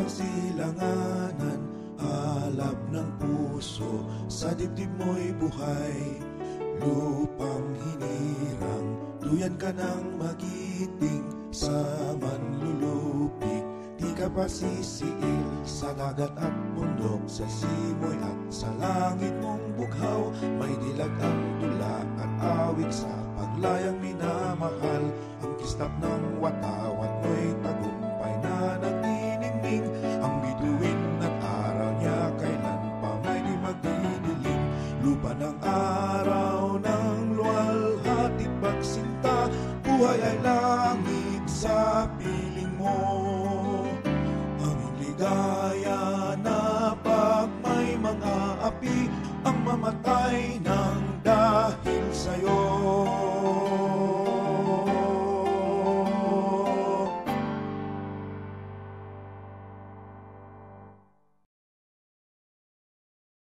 ng silanganan, alab ng puso, sa dibdib mo'y buhay. Lupang hinirang, duyan ka ng magiting, sa manlulupig, di ka pa sisiil. Sa dagat at bundok, sa simoy at sa langit mong bughaw, may dilag ang tula at awit sa paglayang minamahal. Ang kislap ng watawat mo'y tagumpay na nagniningning, ang bituin at araw niya kailan pa may di magdidilim. Lupa ng araw ng luwalhati pagsinta, buhay ay langit sa piling mo. Aming ligaya na pag may mga api, ang mamatay na